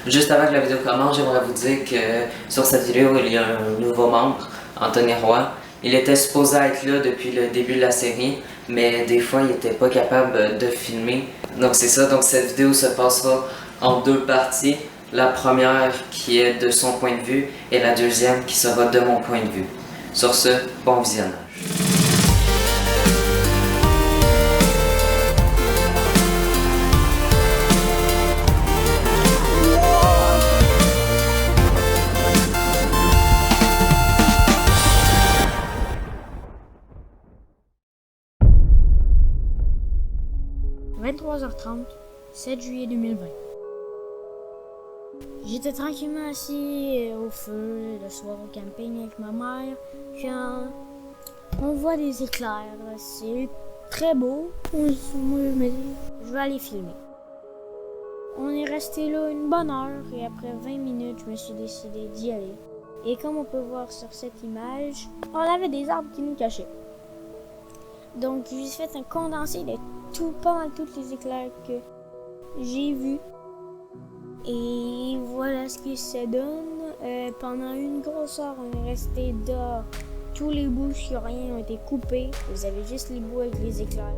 Juste avant que la vidéo commence, j'aimerais vous dire que sur cette vidéo, il y a un nouveau membre, Anthony Roy. Il était supposé être là depuis le début de la série, mais des fois, il n'était pas capable de filmer. Donc c'est ça, donc cette vidéo se passera en deux parties. La première qui est de son point de vue et la deuxième qui sera de mon point de vue. Sur ce, bon visionnage. « 23h30, 7 juillet 2020. J'étais tranquillement assis au feu le soir au camping avec ma mère quand on voit des éclairs. C'est très beau. Moi, je me dis, je vais aller filmer. On est resté là une bonne heure et après 20 minutes, je me suis décidé d'y aller. Et comme on peut voir sur cette image, on avait des arbres qui nous cachaient. Donc, j'ai fait un condensé de pas mal tous les éclairs que j'ai vus. Et voilà ce que ça donne. Pendant une grosse heure, on est resté dehors. Tous les bouts sur rien ont été coupés. Vous avez juste les bouts avec les éclairs.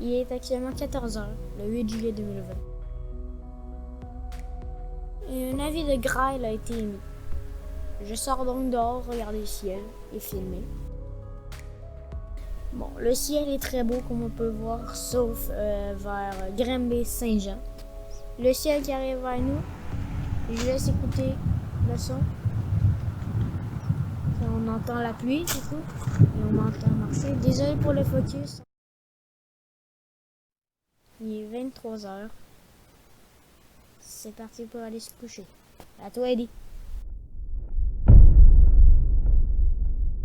Il est actuellement 14h, le 8 juillet 2020. Et un avis de grêle a été émis. Je sors donc dehors, regarder le ciel et filmer. Bon, le ciel est très beau comme on peut voir, sauf vers Granby-Saint-Jean. Le ciel qui arrive vers nous, je laisse écouter le son. On entend la pluie, du coup, et on m'entend marcher. Désolé pour le focus. Il est 23h. C'est parti pour aller se coucher. À toi, Eddie.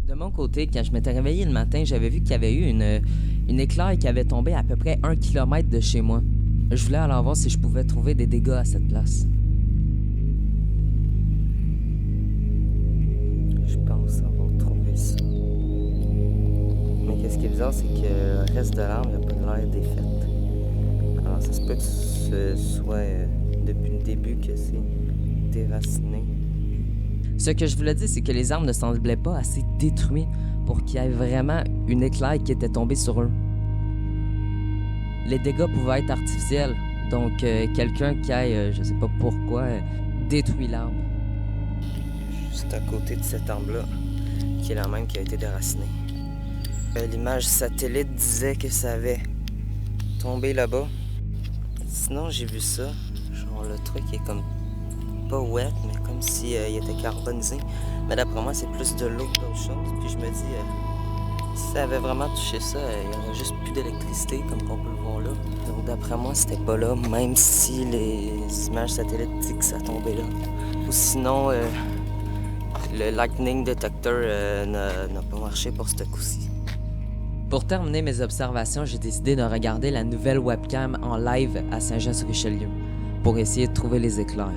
De mon côté, quand je m'étais réveillé le matin, j'avais vu qu'il y avait eu une éclair qui avait tombé à peu près 1 km de chez moi. Je voulais aller voir si je pouvais trouver des dégâts à cette place. Je pense avoir trouvé ça. Mais qu'est-ce qui est bizarre, c'est que le reste de l'arbre n'a pas l'air défaite. Alors ça se peut que ce soit depuis le début que c'est déraciné. Ce que je voulais dire, c'est que les arbres ne semblaient pas assez détruits pour qu'il y ait vraiment une éclair qui était tombée sur eux. Les dégâts pouvaient être artificiels, donc quelqu'un qui ait, je sais pas pourquoi, détruit l'arbre. Juste à côté de cet arbre-là, qui est la même qui a été déraciné. L'image satellite disait que ça avait tombé là-bas. Sinon, j'ai vu ça, genre le truc est comme pas wet, mais comme si il était carbonisé. Mais d'après moi, c'est plus de l'eau que d'autres choses. Puis je me dis, si ça avait vraiment touché ça, il y aurait juste plus d'électricité, comme on peut le voir là. Donc d'après moi, c'était pas là, même si les images satellites disent que ça tombait là. Ou sinon, le lightning detector n'a pas marché pour ce coup-ci. Pour terminer mes observations, j'ai décidé de regarder la nouvelle webcam en live à Saint-Jean-sur-Richelieu pour essayer de trouver les éclairs.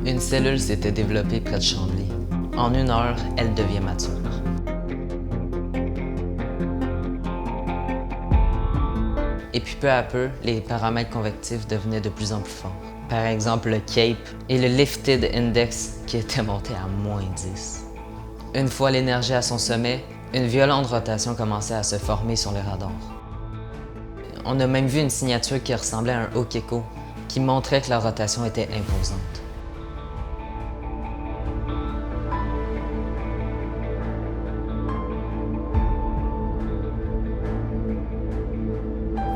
Une cellule s'était développée près de Chambly. En 1 heure, elle devient mature. Et puis peu à peu, les paramètres convectifs devenaient de plus en plus forts. Par exemple, le CAPE et le Lifted Index qui était monté à -10. Une fois l'énergie à son sommet, une violente rotation commençait à se former sur les radars. On a même vu une signature qui ressemblait à un Okeko, qui montrait que la rotation était imposante.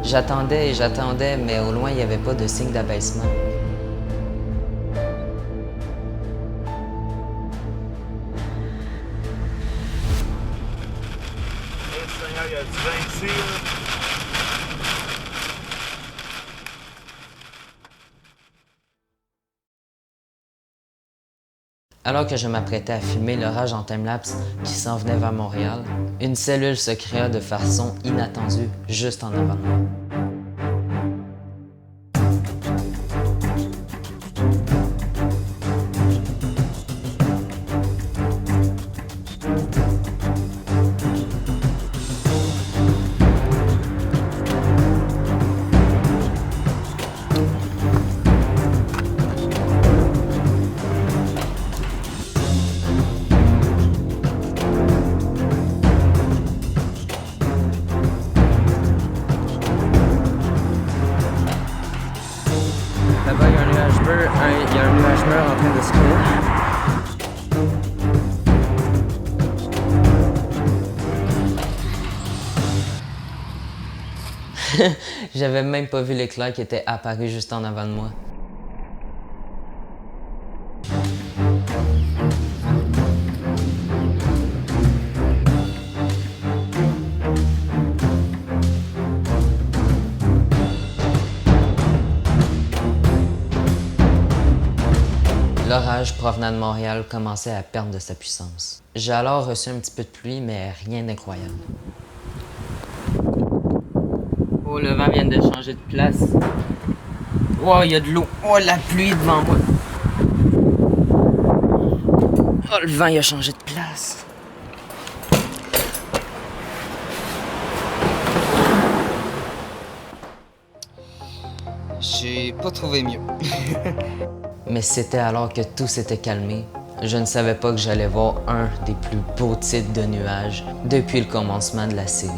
J'attendais et j'attendais, mais au loin, il n'y avait pas de signe d'abaissement. Il y a du vin ici, là. Alors que je m'apprêtais à filmer l'orage en timelapse qui s'en venait vers Montréal, une cellule se créa de façon inattendue juste en avant de moi. Là-bas, il y a un nuage bleu, il y a un nuage noir en train de se créer. J'avais même pas vu l'éclair qui était apparu juste en avant de moi. L'orage provenant de Montréal commençait à perdre de sa puissance. J'ai alors reçu un petit peu de pluie, mais rien d'incroyable. Oh, le vent vient de changer de place. Oh, il y a de l'eau. Oh, la pluie devant moi. Oh, le vent, il a changé de place. J'ai pas trouvé mieux. Mais c'était alors que tout s'était calmé. Je ne savais pas que j'allais voir un des plus beaux types de nuages depuis le commencement de la série.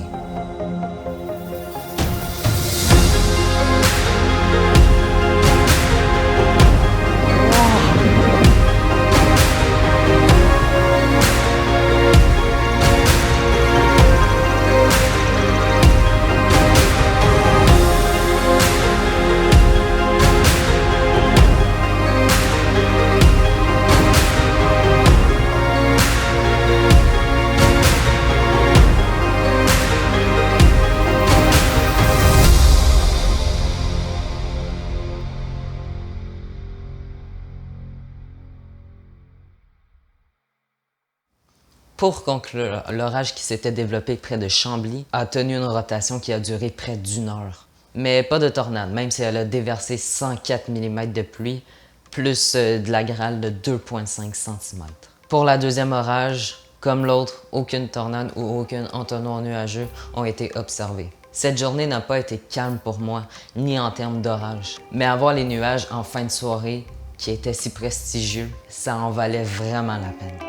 Pour conclure, l'orage qui s'était développé près de Chambly a tenu une rotation qui a duré près d'1 heure. Mais pas de tornade, même si elle a déversé 104 mm de pluie, plus de la grêle de 2,5 cm. Pour la deuxième orage, comme l'autre, aucune tornade ou aucun entonnoir nuageux ont été observés. Cette journée n'a pas été calme pour moi, ni en termes d'orage. Mais avoir les nuages en fin de soirée, qui étaient si prestigieux, ça en valait vraiment la peine.